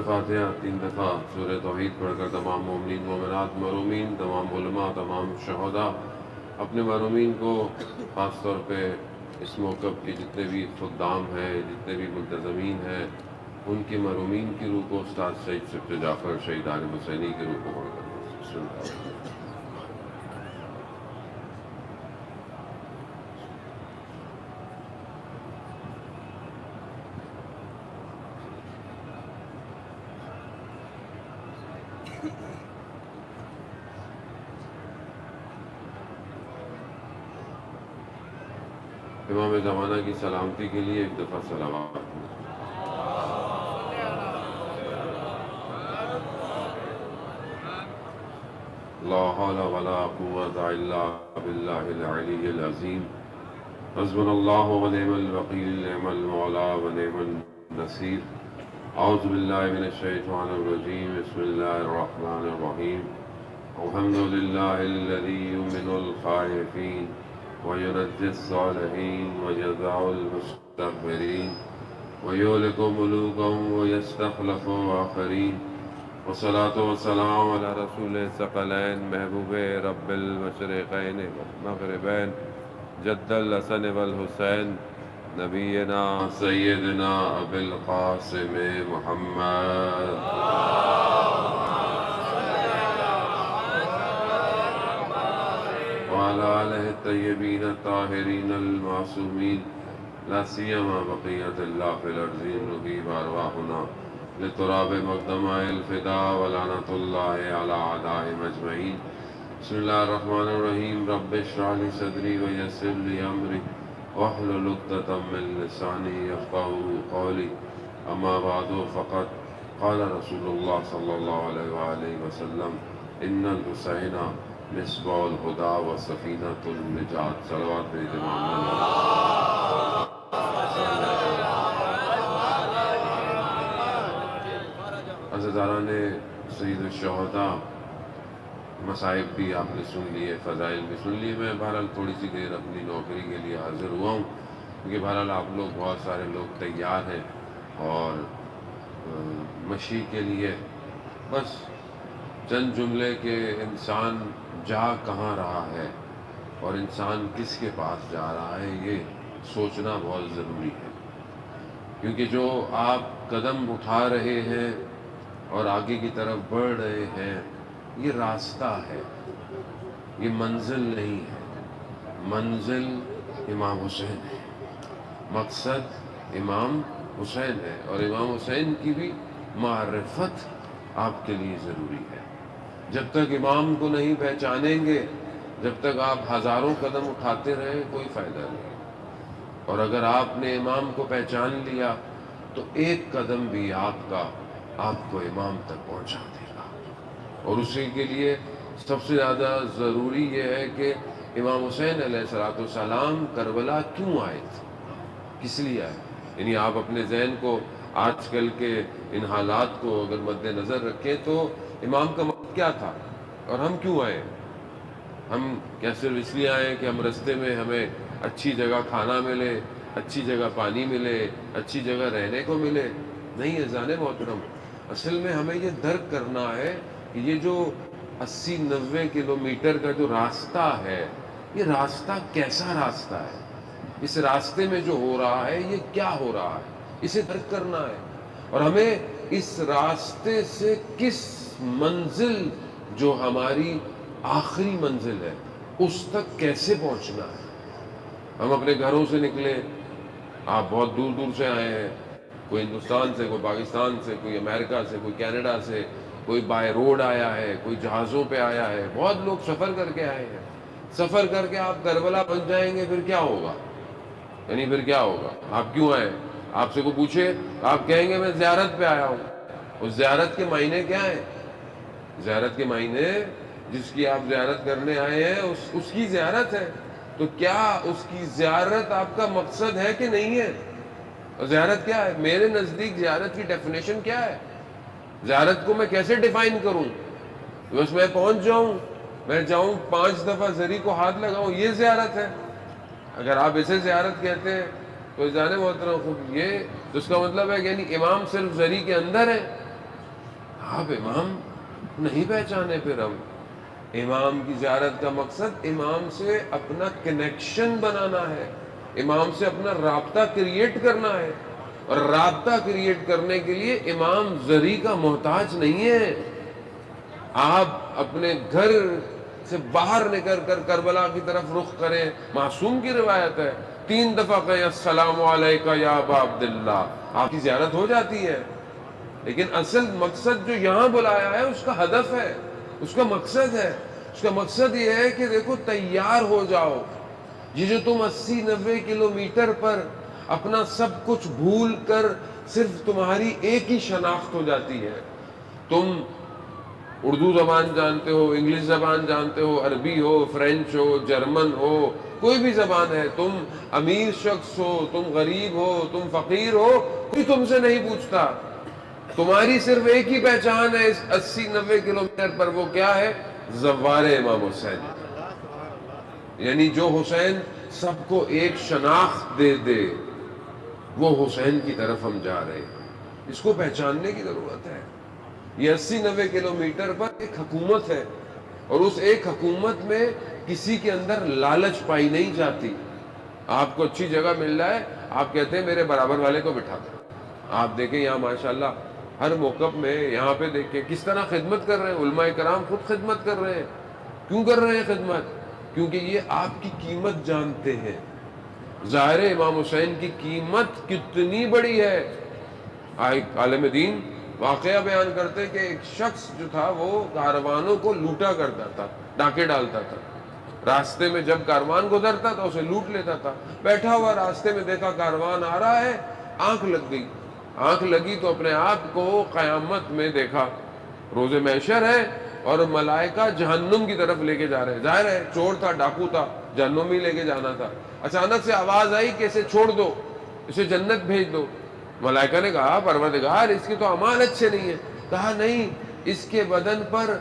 فاتحہ 3 دفعہ سورہ توحید پڑھ کر تمام مومنین مومنات مرحومین، تمام علماء، تمام شہداء، اپنے مرحومین کو خاص طور پہ اس موقف کے جتنے بھی خدام ہیں، جتنے بھی ملتزمین ہیں، ان کے مرحومین کی روح کو استاد سید صفت جعفر شہید عالم حسینی کی روح کو پڑھ کر بسم اللہ۔ امام زمانہ کی سلامتی کے لیے ایک دفعہ صلوات۔ لا حول ولا قوة الا باللہ العلی العظیم، حسبنا اللہ ونعم الوکیل، نعم المولا ونعم النصیر۔ اعوذ باللہ من الشیطان الرجیم، بسم اللہ الرحمن الرحیم۔ الحمد للہ الذی یؤمن الخائفین وينجي الصالحين ويجزع المستكبرين ويهلك ملوكا ويستخلف آخرين، والصلاة والسلام على رسول الثقلين محبوب رب المشرقين والمغربين جد الحسن والحسين نبينا سيدنا أبي القاسم محمد وعلى آله الطيبين الطاهرين المعصومين، لا سيما بقية الله في الأرض، نجيب أرواحنا لتراب مقدماء الفداء ولعنة الله على أعدائهم أجمعين۔ بسم الله الرحمن الرحيم، رب اشرح لي صدري ويسر لي أمري واحلل عقدة من لساني يفقهوا قولي، أما بعد فقد قال رسول الله صلى الله عليه وآله وسلم إن الحسين مصباح الہدیٰ و سفینۃ النجات۔ صلوات بھیجے محمد۔ عزیزان سید الشہداء، مصائب بھی آپ نے سن لیے، فضائل بھی سن لیے۔ میں بہرحال تھوڑی سی دیر اپنی نوکری کے لیے حاضر ہوا ہوں، کیونکہ بہرحال آپ لوگ بہت سارے لوگ تیار ہیں اور مشی کے لیے بس چند جملے کہ انسان جا کہاں رہا ہے اور انسان کس کے پاس جا رہا ہے، یہ سوچنا بہت ضروری ہے، کیونکہ جو آپ قدم اٹھا رہے ہیں اور آگے کی طرف بڑھ رہے ہیں، یہ راستہ ہے، یہ منزل نہیں ہے۔ منزل امام حسین ہے، مقصد امام حسین ہے، اور امام حسین کی بھی معرفت آپ کے لیے ضروری ہے۔ جب تک امام کو نہیں پہچانیں گے، جب تک آپ ہزاروں قدم اٹھاتے رہیں، کوئی فائدہ نہیں۔ اور اگر آپ نے امام کو پہچان لیا تو ایک قدم بھی آپ کا آپ کو امام تک پہنچا دے گا۔ اور اسی کے لیے سب سے زیادہ ضروری یہ ہے کہ امام حسین علیہ السلام کربلا کیوں آئے تھے، کس لیے آئے؟ یعنی آپ اپنے ذہن کو آج کل کے ان حالات کو اگر مد نظر رکھیں تو امام کا مقصد کیا تھا اور ہم کیوں آئے؟ ہم کیا صرف اس لیے آئے کہ ہم رستے میں ہمیں اچھی جگہ کھانا ملے، اچھی جگہ پانی ملے، اچھی جگہ رہنے کو ملے؟ نہیں عزیزان محترم، اصل میں ہمیں یہ درک کرنا ہے کہ یہ جو 80-90 کلومیٹر کا جو راستہ ہے، یہ راستہ کیسا راستہ ہے، اس راستے میں جو ہو رہا ہے یہ کیا ہو رہا ہے، اسے درک کرنا ہے۔ اور ہمیں اس راستے سے کس منزل جو ہماری آخری منزل ہے اس تک کیسے پہنچنا ہے۔ ہم اپنے گھروں سے نکلے، آپ بہت دور دور سے آئے ہیں، کوئی ہندوستان سے، کوئی پاکستان سے، کوئی امریکہ سے، کوئی کینیڈا سے، کوئی بائی روڈ آیا ہے، کوئی جہازوں پہ آیا ہے، بہت لوگ سفر کر کے آئے ہیں۔ سفر کر کے آپ کربلا پہنچ جائیں گے، پھر کیا ہوگا؟ یعنی پھر کیا ہوگا؟ آپ کیوں آئے؟ آپ سے کو پوچھے، آپ کہیں گے میں زیارت پہ آیا ہوں۔ اس زیارت کے معنی کیا ہیں؟ زیارت کے معنی جس کی آپ زیارت کرنے آئے ہیں اس کی زیارت ہے، تو کیا اس کی زیارت آپ کا مقصد ہے کہ نہیں ہے؟ اور زیارت کیا ہے؟ میرے نزدیک زیارت کی ڈیفینیشن کیا ہے؟ زیارت کو میں کیسے ڈیفائن کروں؟ بس میں پہنچ جاؤں، میں جاؤں 5 دفعہ زری کو ہاتھ لگاؤں، یہ زیارت ہے؟ اگر آپ اسے زیارت کہتے ہیں تو جانے محترم خود یہ تو اس کا مطلب ہے کہ یعنی امام صرف زری کے اندر ہے، آپ امام نہیں پہچانے پھر ہم امام کی زیارت کا مقصد امام سے اپنا کنیکشن بنانا ہے، امام سے اپنا رابطہ کریٹ کرنا ہے، اور رابطہ کریٹ کرنے کے لیے امام زری کا محتاج نہیں ہے۔ آپ اپنے گھر سے باہر نکل کر کربلا کی طرف رخ کریں، معصوم کی روایت ہے 3 دفعہ کہیں السلام علیکہ یا ابا عبداللہ، آپ کی زیارت ہو جاتی ہے۔ لیکن اصل مقصد جو یہاں بلایا ہے اس کا ہدف ہے، اس کا مقصد ہے، اس کا مقصد یہ ہے کہ دیکھو تیار ہو جاؤ۔ یہ جو تم 80-90 کلومیٹر پر اپنا سب کچھ بھول کر صرف تمہاری ایک ہی شناخت ہو جاتی ہے، تم اردو زبان جانتے ہو، انگلش زبان جانتے ہو، عربی ہو، فرینچ ہو، جرمن ہو، کوئی بھی زبان ہے، تم امیر شخص ہو، تم غریب ہو، تم فقیر ہو، کوئی تم سے نہیں پوچھتا، تمہاری صرف ایک ہی پہچان ہے اس 80-90 کلومیٹر پر، وہ کیا ہے؟ زوار امام حسین، یعنی جو حسین سب کو ایک شناخت دے دے، وہ حسین کی طرف ہم جا رہے ہیں، اس کو پہچاننے کی ضرورت ہے۔ یہ 80-90 کلومیٹر پر ایک حکومت ہے، اور اس ایک حکومت میں کسی کے اندر لالچ پائی نہیں جاتی۔ آپ کو اچھی جگہ مل رہا ہے، آپ کہتے ہیں میرے برابر والے کو بٹھا دیں۔ آپ دیکھیں یہاں ماشاءاللہ ہر موقف میں یہاں پہ دیکھیں کس طرح خدمت کر رہے ہیں، علماء کرام خود خدمت کر رہے ہیں۔ کیوں کر رہے ہیں خدمت؟ کیونکہ یہ آپ کی قیمت جانتے ہیں۔ ظاہر ہے امام حسین کی قیمت کتنی بڑی ہے۔ عالم دین واقعہ بیان کرتے کہ ایک شخص جو تھا وہ کاروانوں کو لوٹا کرتا تھا، ڈاکے ڈالتا تھا، راستے میں جب کاروان گزرتا تھا اسے لوٹ لیتا تھا۔ بیٹھا ہوا راستے میں دیکھا کاروان آ رہا ہے، آنکھ لگ گئی، آنکھ لگی تو اپنے آپ کو قیامت میں دیکھا، روز محشر ہے اور ملائکہ جہنم کی طرف لے کے جا رہے ہیں۔ ظاہر ہے چور تھا، ڈاکو تھا، جہنم ہی لے کے جانا تھا۔ اچانک سے آواز آئی کہ اسے چھوڑ دو، اسے جنت بھیج دو۔ ملائکہ نے کہا پروردگار اس کے تو اعمال اچھے نہیں ہیں۔ کہا نہیں، اس کے بدن پر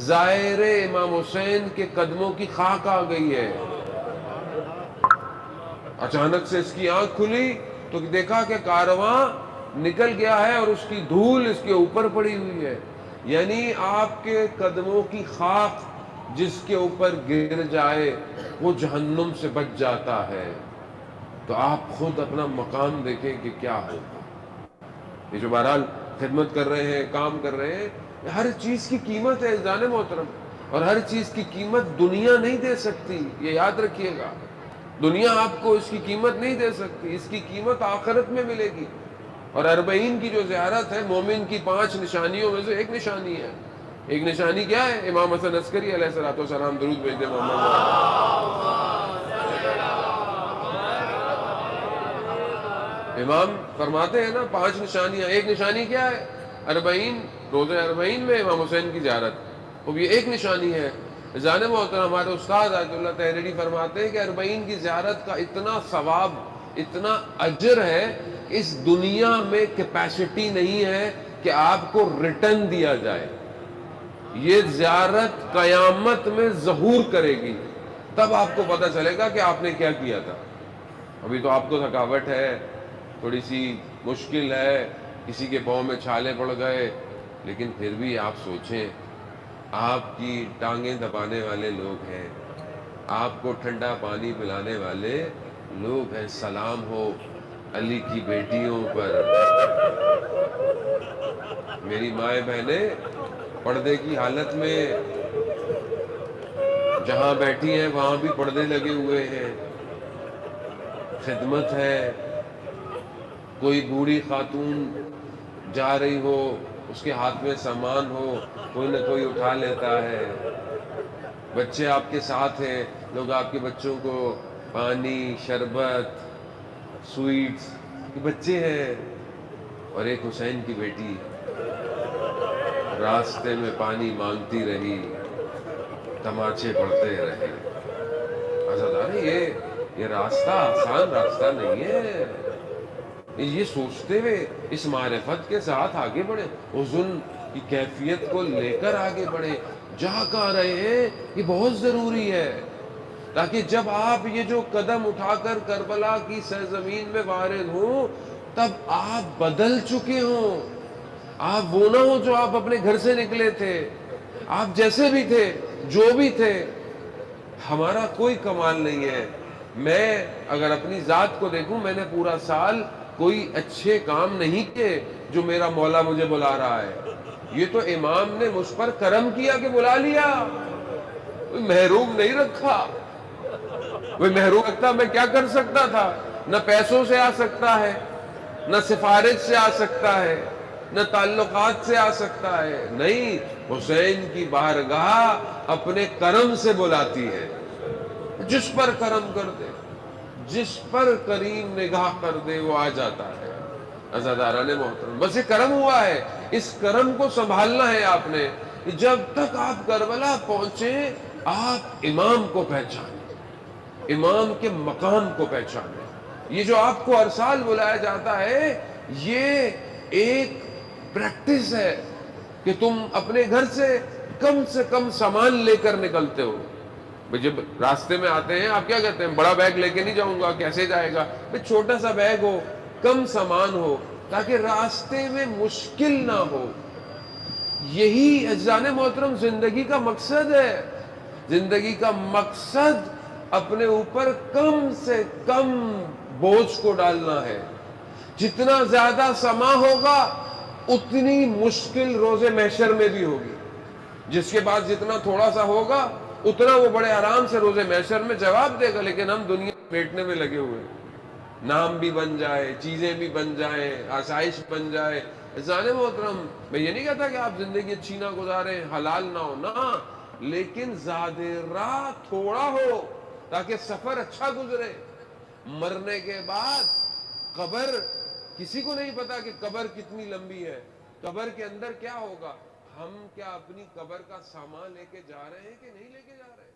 زائر امام حسین کے قدموں کی خاک آ گئی ہے۔ اچانک سے اس کی آنکھ کھلی تو دیکھا کہ کارواں نکل گیا ہے اور اس کی دھول اس کے اوپر پڑی ہوئی ہے، یعنی آپ کے قدموں کی خاک جس کے اوپر گر جائے وہ جہنم سے بچ جاتا ہے۔ تو آپ خود اپنا مقام دیکھیں کہ کیا ہوگا۔ یہ جو بہرحال خدمت کر رہے ہیں، کام کر رہے ہیں، ہر چیز کی قیمت ہے جان محترم، اور ہر چیز کی قیمت دنیا نہیں دے سکتی، یہ یاد رکھیے گا۔ دنیا آپ کو اس کی قیمت نہیں دے سکتی، اس کی قیمت آخرت میں ملے گی۔ اور اربعین کی جو زیارت ہے مومن کی 5 نشانیوں میں سے ایک نشانی ہے۔ ایک نشانی کیا ہے؟ امام حسن عسکری علیہ السلام، درود بھیج دیں محمد۔ امام فرماتے ہیں نا 5 نشانیاں، ایک نشانی کیا ہے؟ اربعین، روزہ اربعین میں امام حسین کی زیارت، وہ یہ ایک نشانی ہے۔ جان محترم ہمارے استاد آیت اللہ تحریری فرماتے ہیں کہ اربعین کی زیارت کا اتنا ثواب، اتنا اجر ہے، اس دنیا میں کیپیسٹی نہیں ہے کہ آپ کو ریٹرن دیا جائے۔ یہ زیارت قیامت میں ظہور کرے گی، تب آپ کو پتہ چلے گا کہ آپ نے کیا کیا تھا۔ ابھی تو آپ کو تھکاوٹ ہے، تھوڑی سی مشکل ہے، کسی کے پاؤں میں چھالے پڑ گئے، لیکن پھر بھی آپ سوچیں، آپ کی ٹانگیں دبانے والے لوگ ہیں، آپ کو ٹھنڈا پانی پلانے والے لوگ ہیں۔ سلام ہو علی کی بیٹیوں پر۔ میری مائیں بہنیں پردے کی حالت میں جہاں بیٹھی ہیں وہاں بھی پردے لگے ہوئے ہیں، خدمت ہے۔ کوئی بوڑھی خاتون جا رہی ہو، اس کے ہاتھ میں سامان ہو، کوئی نہ کوئی اٹھا لیتا ہے۔ بچے آپ کے ساتھ ہیں، لوگ آپ کے بچوں کو پانی، شربت، سویٹس، بچے ہیں، اور ایک حسین کی بیٹی راستے میں پانی مانگتی رہی، تماچے پڑتے رہے۔ یہ راستہ آسان راستہ نہیں ہے۔ یہ سوچتے ہوئے اس معرفت کے ساتھ آگے بڑھے، حزن کی کیفیت کو لے کر آگے بڑھے۔ جہاں کہہ رہے ہیں یہ بہت ضروری ہے، تاکہ جب آپ یہ جو قدم اٹھا کر کربلا کی سرزمین میں وارد ہوں تب آپ بدل چکے ہوں، آپ وہ نہ ہو جو آپ اپنے گھر سے نکلے تھے. آپ جیسے بھی تھے، جو بھی تھے، ہمارا کوئی کمال نہیں ہے. میں اگر اپنی ذات کو دیکھوں، میں نے پورا سال کوئی اچھے کام نہیں کیے جو میرا مولا مجھے بلا رہا ہے. یہ تو امام نے مجھ پر کرم کیا کہ بلا لیا، کوئی محروم نہیں رکھا. کوئی محروم رکھتا میں کیا کر سکتا تھا؟ نہ پیسوں سے آ سکتا ہے، نہ سفارش سے آ سکتا ہے، نہ تعلقات سے آ سکتا ہے. نہیں، حسین کی بارگاہ اپنے کرم سے بلاتی ہے. جس پر کرم کر دے، جس پر کریم نگاہ کر دے، وہ آ جاتا ہے. عزاداران محترم، بس یہ کرم ہوا ہے، اس کرم کو سنبھالنا ہے آپ نے. جب تک آپ کربلا پہنچے، آپ امام کو پہچانیں، امام کے مقام کو پہچانیں. یہ جو آپ کو ہر سال بلایا جاتا ہے، یہ ایک پریکٹس ہے کہ تم اپنے گھر سے کم سامان لے کر نکلتے ہو. جب راستے میں آتے ہیں آپ کیا کہتے ہیں؟ بڑا بیگ لے کے نہیں جاؤں گا، کیسے جائے گا؟ چھوٹا سا بیگ ہو، کم سامان ہو، تاکہ راستے میں مشکل نہ ہو. یہی اجزان محترم زندگی کا مقصد ہے. زندگی کا مقصد اپنے اوپر کم سے کم بوجھ کو ڈالنا ہے. جتنا زیادہ سما ہوگا اتنی مشکل روز محشر میں بھی ہوگی. جس کے بعد جتنا تھوڑا سا ہوگا اتنا وہ بڑے آرام سے روز محشر میں جواب دے گا. لیکن ہم دنیا بیٹھنے میں لگے ہوئے ہیں، نام بھی بن جائے، چیزیں بھی بن جائیں، آسائش بن جائے. عزیزان محترم، میں یہ نہیں کہتا کہ آپ زندگی اچھی نہ گزاریں، حلال نہ ہو، نہ، لیکن زیادہ راہ تھوڑا ہو تاکہ سفر اچھا گزرے. مرنے کے بعد قبر، کسی کو نہیں پتا کہ قبر کتنی لمبی ہے، قبر کے اندر کیا ہوگا. ہم کیا اپنی قبر کا سامان لے کے جا رہے ہیں کہ نہیں لے کے جا رہے ہیں؟